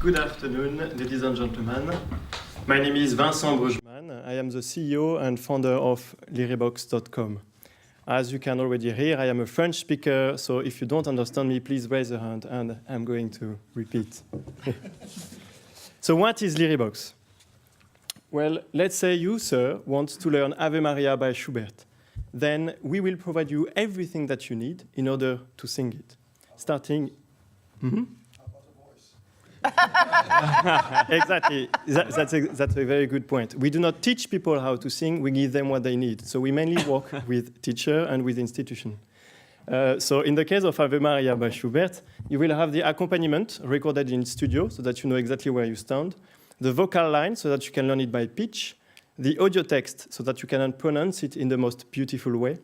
Good afternoon, ladies and gentlemen. My name is Vincent Brugman. I am the CEO and founder of Lyribox.com. As you can already hear, I am a French speaker, so if you don't understand me, please raise a hand and I'm going to repeat. So what is Lyribox? Well, let's say you, sir, want to learn Ave Maria by Schubert. Then we will provide you everything that you need in order to sing it. Starting... Exactly. That's a very good point. We do not teach people how to sing. We give them what they need. So we mainly work with teacher and with institution. So in the case of Ave Maria by Schubert, you will have the accompaniment recorded in studio so that you know exactly where you stand, the vocal line so that you can learn it by pitch, the audio text so that you can pronounce it in the most beautiful way,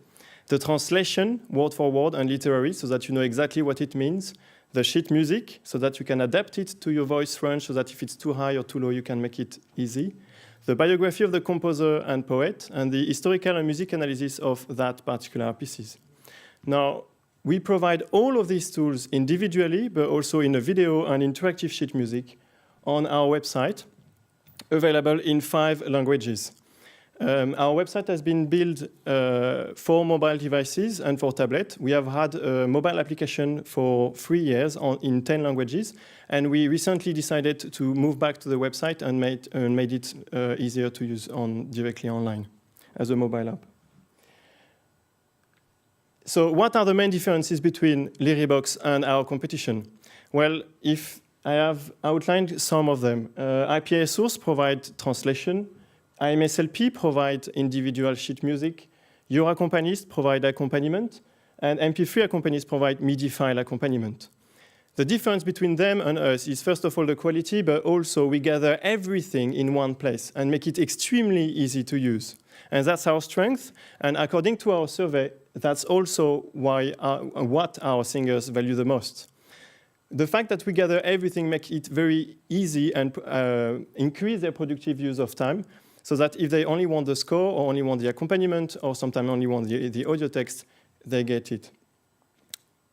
the translation word for word and literary so that you know exactly what it means, the sheet music, so that you can adapt it to your voice range, so that if it's too high or too low, you can make it easy. The biography of the composer and poet, and the historical and music analysis of that particular pieces. Now, we provide all of these tools individually, but also in a video and interactive sheet music on our website, available in 5 languages. Our website has been built for mobile devices and for tablet. We have had a mobile application for 3 years in 10 languages, and we recently decided to move back to the website and made it easier to use directly online as a mobile app. So what are the main differences between Lyribox and our competition? Well, if I have outlined some of them. IPA Source provide translation, IMSLP provide individual sheet music, Your Accompanist provide accompaniment, and MP3 Accompanist provide MIDI file accompaniment. The difference between them and us is first of all the quality, but also we gather everything in one place and make it extremely easy to use. And that's our strength, and according to our survey, that's also what our singers value the most. The fact that we gather everything makes it very easy and increase their productive use of time, so that if they only want the score or only want the accompaniment or sometimes only want the audio text, they get it.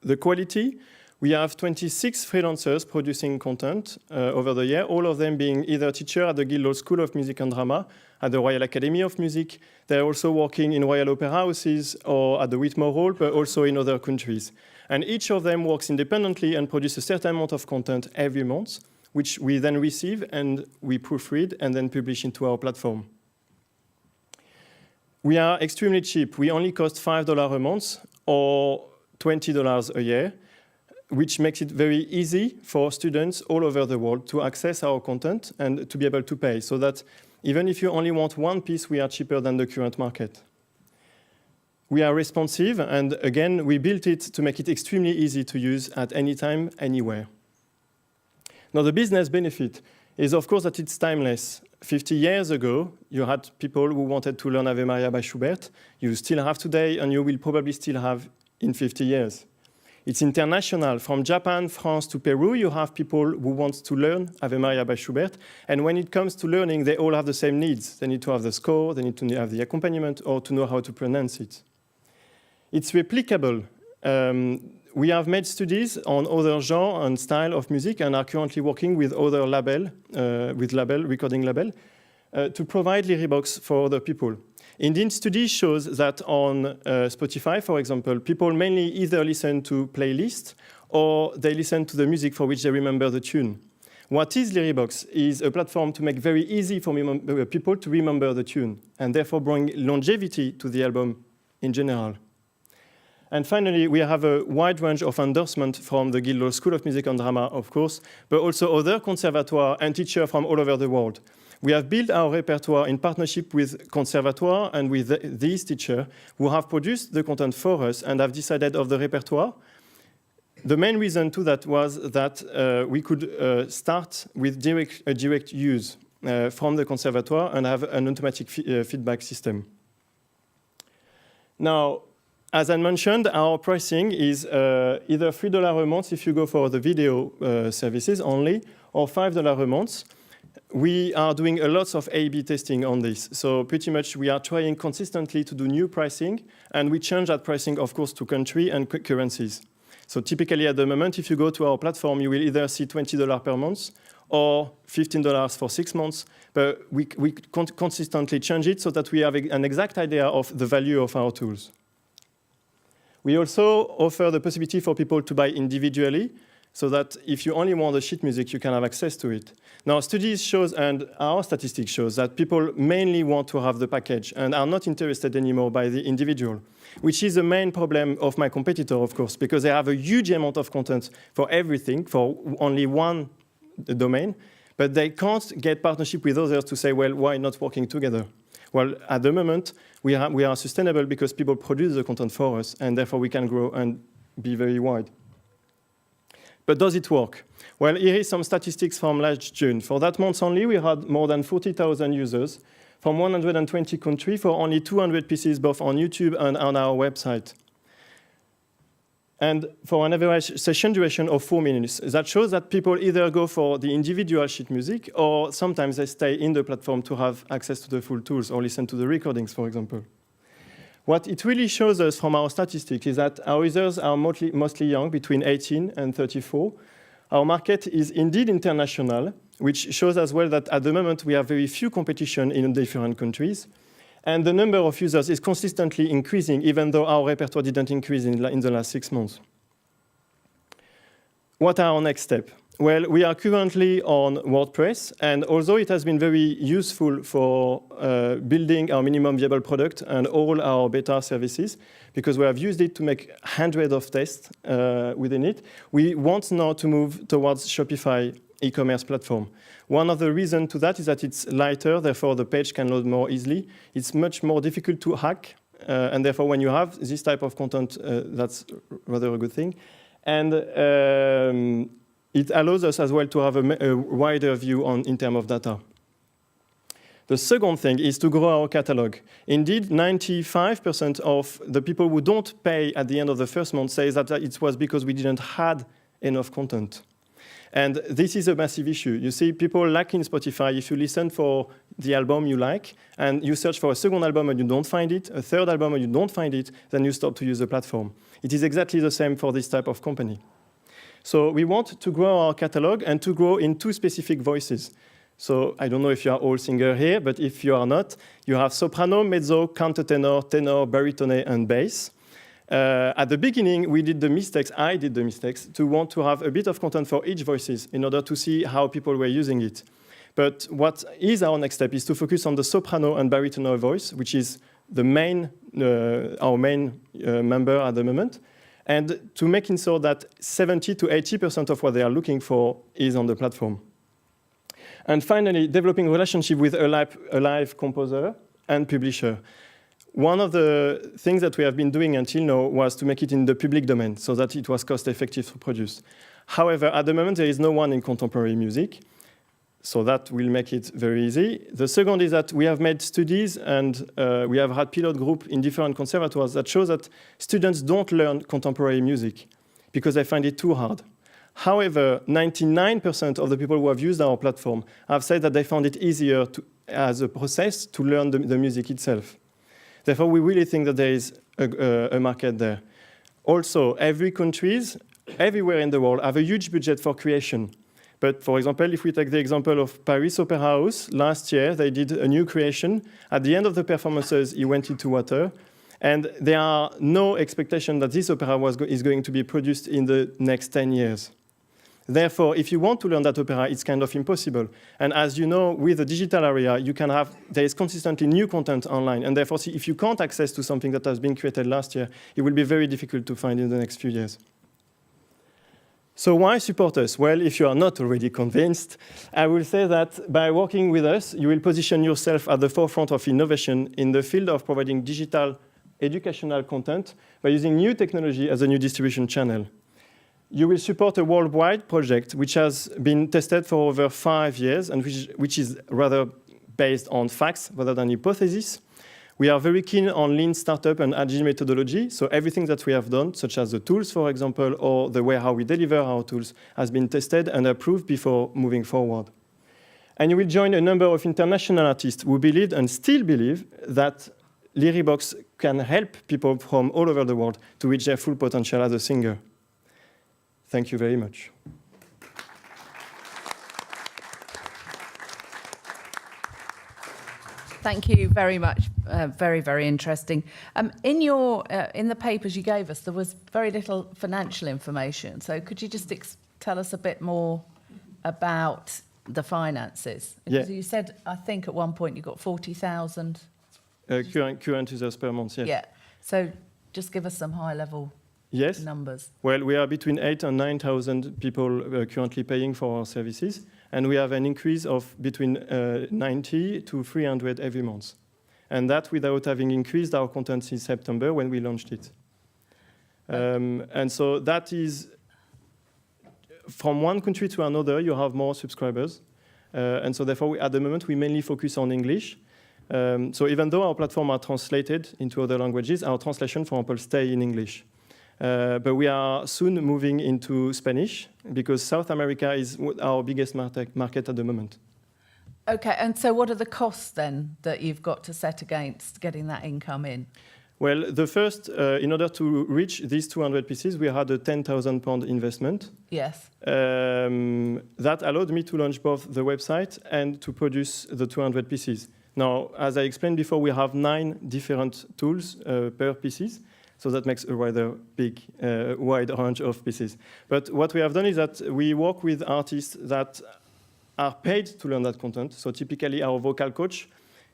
The quality, we have 26 freelancers producing content over the year, all of them being either teacher at the Guildhall School of Music and Drama, at the Royal Academy of Music. They're also working in Royal Opera Houses or at the Whitmore Hall, but also in other countries. And each of them works independently and produces a certain amount of content every month, which we then receive and we proofread and then publish into our platform. We are extremely cheap. We only cost $5 a month or $20 a year, which makes it very easy for students all over the world to access our content and to be able to pay, so that even if you only want one piece, we are cheaper than the current market. We are responsive, and again, we built it to make it extremely easy to use at any time, anywhere. Now, the business benefit is, of course, that it's timeless. 50 years ago, you had people who wanted to learn Ave Maria by Schubert. You still have today, and you will probably still have in 50 years. It's international. From Japan, France to Peru, you have people who want to learn Ave Maria by Schubert. And when it comes to learning, they all have the same needs. They need to have the score, they need to have the accompaniment, or to know how to pronounce it. It's replicable. We have made studies on other genre and style of music and are currently working with other recording label, to provide Lyribox for other people. Indeed, study shows that on Spotify, for example, people mainly either listen to playlists or they listen to the music for which they remember the tune. What is Lyribox is a platform to make very easy for people to remember the tune and therefore bring longevity to the album in general. And finally, we have a wide range of endorsement from the Guildhall School of Music and Drama, of course, but also other conservatoires and teachers from all over the world. We have built our repertoire in partnership with conservatoire and with these teachers who have produced the content for us and have decided of the repertoire. The main reason to that was that we could start with direct use from the conservatoire and have an automatic feedback system. Now, as I mentioned, our pricing is either $3 a month if you go for the video services only, or $5 a month. We are doing a lot of A/B testing on this. So pretty much we are trying consistently to do new pricing, and we change that pricing, of course, to country and currencies. So typically at the moment, if you go to our platform, you will either see $20 per month or $15 for 6 months, but we consistently change it so that we have an exact idea of the value of our tools. We also offer the possibility for people to buy individually, so that if you only want the sheet music, you can have access to it. Now, studies shows, and our statistics shows, that people mainly want to have the package and are not interested anymore by the individual, which is the main problem of my competitor, of course, because they have a huge amount of content for everything, for only one domain, but they can't get partnership with others to say, well, why not working together? Well, at the moment, we are sustainable because people produce the content for us, and therefore we can grow and be very wide. But does it work? Well, here is some statistics from last June. For that month only, we had more than 40,000 users from 120 countries for only 200 pieces, both on YouTube and on our website. And for an average session duration of 4 minutes, that shows that people either go for the individual sheet music, or sometimes they stay in the platform to have access to the full tools or listen to the recordings, for example. What it really shows us from our statistics is that our users are mostly young, between 18 and 34. Our market is indeed international, which shows as well that at the moment we have very few competition in different countries. And the number of users is consistently increasing, even though our repertoire didn't increase in the last 6 months. What are our next steps? Well, we are currently on WordPress, and although it has been very useful for building our minimum viable product and all our beta services, because we have used it to make hundreds of tests within it, we want now to move towards Shopify e-commerce platform. One of the reasons to that is that it's lighter, therefore the page can load more easily. It's much more difficult to hack, and therefore when you have this type of content, that's rather a good thing. And it allows us as well to have a wider view in terms of data. The second thing is to grow our catalog. Indeed, 95% of the people who don't pay at the end of the first month say that it was because we didn't have enough content. And this is a massive issue. You see, people lack in Spotify. If you listen for the album you like, and you search for a second album and you don't find it, a third album and you don't find it, then you stop to use the platform. It is exactly the same for this type of company. So we want to grow our catalog and to grow in 2 specific voices. So I don't know if you are all singers here, but if you are not, you have soprano, mezzo, countertenor, tenor, baritone, and bass. At the beginning, I did the mistakes, to want to have a bit of content for each voices in order to see how people were using it. But what is our next step is to focus on the soprano and baritone voice, which is our main member at the moment, and to making sure that 70 to 80% of what they are looking for is on the platform. And finally, developing a relationship with a live composer and publisher. One of the things that we have been doing until now was to make it in the public domain so that it was cost-effective to produce. However, at the moment, there is no one in contemporary music, so that will make it very easy. The second is that we have made studies and we have had pilot group in different conservatoires that shows that students don't learn contemporary music because they find it too hard. However, 99% of the people who have used our platform have said that they found it easier as a process to learn the music itself. Therefore, we really think that there is a market there. Also, every countries, everywhere in the world, have a huge budget for creation. But for example, if we take the example of Paris Opera House, last year they did a new creation. At the end of the performances, he went into water. And there are no expectation that this opera is going to be produced in the next 10 years. Therefore, if you want to learn that opera, it's kind of impossible. And as you know, with the digital area, there is consistently new content online. And therefore, if you can't access to something that has been created last year, it will be very difficult to find in the next few years. So why support us? Well, if you are not already convinced, I will say that by working with us, you will position yourself at the forefront of innovation in the field of providing digital educational content by using new technology as a new distribution channel. You will support a worldwide project which has been tested for over 5 years and which is rather based on facts rather than hypotheses. We are very keen on lean startup and agile methodology, so everything that we have done, such as the tools, for example, or the way how we deliver our tools, has been tested and approved before moving forward. And you will join a number of international artists who believed and still believe that Lyribox can help people from all over the world to reach their full potential as a singer. Thank you very much. Thank you very much. Very, very interesting. In the papers you gave us, there was very little financial information. So could you just tell us a bit more about the finances? Because you said, I think at one point you got 40,000 current users per month. Yes. Yeah. So just give us some high-level numbers. Well, we are between 8,000 and 9,000 people currently paying for our services, and we have an increase of between 90 to 300 every month. And that without having increased our content since September when we launched it. And so that is, from one country to another, you have more subscribers. And so therefore, at the moment, we mainly focus on English. So even though our platform are translated into other languages, our translation, for example, stay in English. But we are soon moving into Spanish because South America is our biggest market at the moment. Okay, and so what are the costs then that you've got to set against getting that income in? Well, the first, in order to reach these 200 pieces, we had a £10,000 investment. Yes. That allowed me to launch both the website and to produce the 200 pieces. Now, as I explained before, we have 9 different tools per pieces. So that makes a rather big, wide range of pieces. But what we have done is that we work with artists that are paid to learn that content. So typically our vocal coach,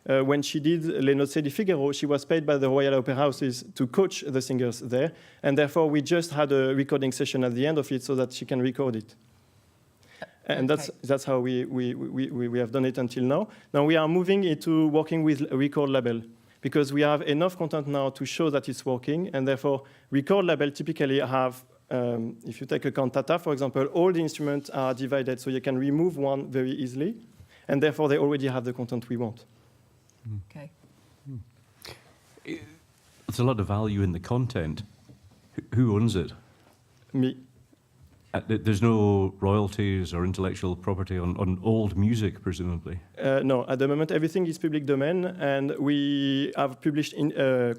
when she did Les Nozze di Figaro, she was paid by the Royal Opera Houses to coach the singers there. And therefore, we just had a recording session at the end of it so that she can record it. And that's how we have done it until now. Now we are moving into working with a record label, because we have enough content now to show that it's working, and therefore record label typically have, if you take a cantata, for example, all the instruments are divided, so you can remove one very easily, and therefore they already have the content we want. Okay. There's a lot of value in the content. Who owns it? Me. There's no royalties or intellectual property on old music, presumably? No, at the moment everything is public domain, and we have published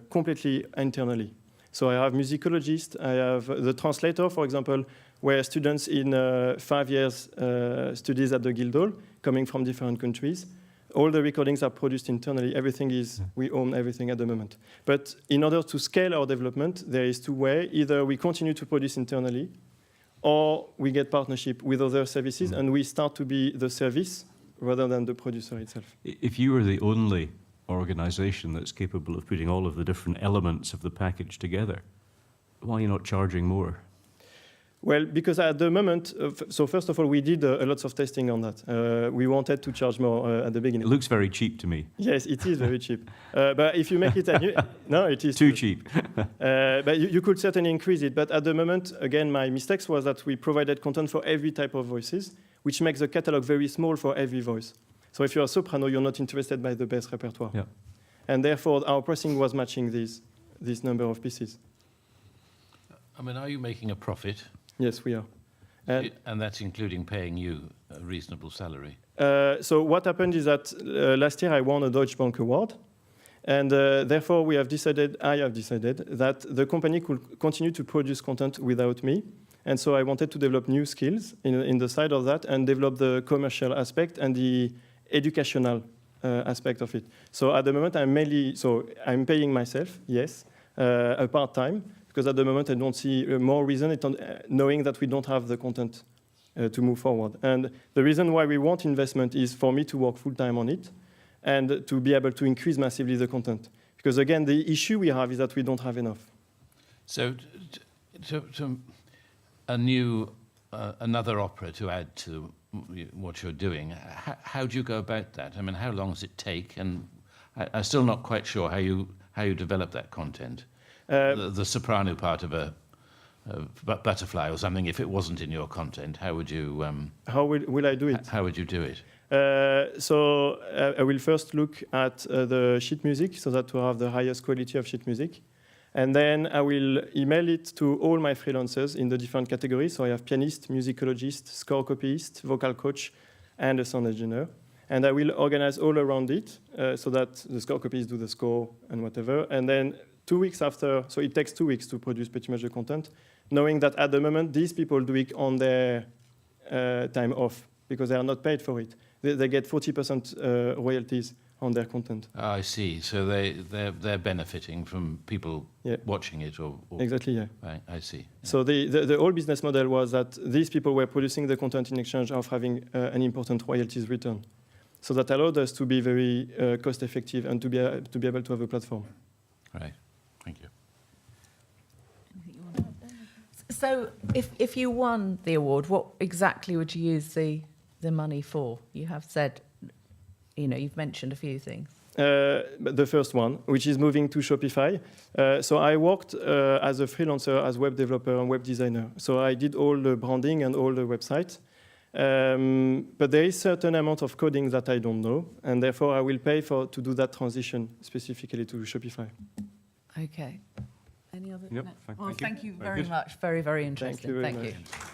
completely internally. So I have musicologists, I have the translator, for example, where students in 5 years studies at the Guildhall, coming from different countries. All the recordings are produced internally. Everything is, we own everything at the moment. But in order to scale our development, there is 2 ways. Either we continue to produce internally, or we get partnership with other services, and we start to be the service rather than the producer itself. If you were the only organization that's capable of putting all of the different elements of the package together, why are you not charging more? Well, because at the moment, so first of all, we did a lot of testing on that. We wanted to charge more at the beginning. It looks very cheap to me. Yes, it is very cheap. But if you make it, no, it is too cheap. But you could certainly increase it. But at the moment, again, my mistakes was that we provided content for every type of voices, which makes the catalog very small for every voice. So if you're a soprano, you're not interested by the bass repertoire. Yeah. And therefore, our pricing was matching this number of pieces. I mean, are you making a profit? Yes, we are. And that's including paying you a reasonable salary? So what happened is that last year I won a Deutsche Bank award. And therefore, I have decided that the company could continue to produce content without me. And so I wanted to develop new skills in the side of that and develop the commercial aspect and the educational aspect of it. So at the moment, I'm paying myself, yes, a part-time, because at the moment I don't see more reason knowing that we don't have the content to move forward. And the reason why we want investment is for me to work full-time on it and to be able to increase massively the content. Because again, the issue we have is that we don't have enough. So another opera to add to what you're doing, how do you go about that? I mean, how long does it take? And I'm still not quite sure how you develop that content. The soprano part of a Butterfly or something, if it wasn't in your content, how would you... how will I do it? How would you do it? So I will first look at the sheet music, so that we have the highest quality of sheet music. And then I will email it to all my freelancers in the different categories. So I have pianist, musicologist, score copyist, vocal coach, and a sound engineer. And I will organize all around it so that the score copyists do the score and whatever. And then 2 weeks after, so it takes 2 weeks to produce pretty much the content, knowing that at the moment, these people do it on their time off because they are not paid for it. They get 40% royalties on their content. I see. So they're benefiting from people Yeah. watching it, or Exactly, yeah. I see. So the whole business model was that these people were producing the content in exchange of having an important royalties return. So that allowed us to be very cost effective and to be able to have a platform. Right. Thank you. So if you won the award, what exactly would you use the money for? You have said, you've mentioned a few things. But the first one, which is moving to Shopify. So I worked as a freelancer, as web developer and web designer. So I did all the branding and all the websites. But there is certain amount of coding that I don't know, and therefore I will pay to do that transition specifically to Shopify. Okay. Any other? Yep, no? thank Well, you. thank you Very very good. much. Very, very interesting. Thank you very much. you.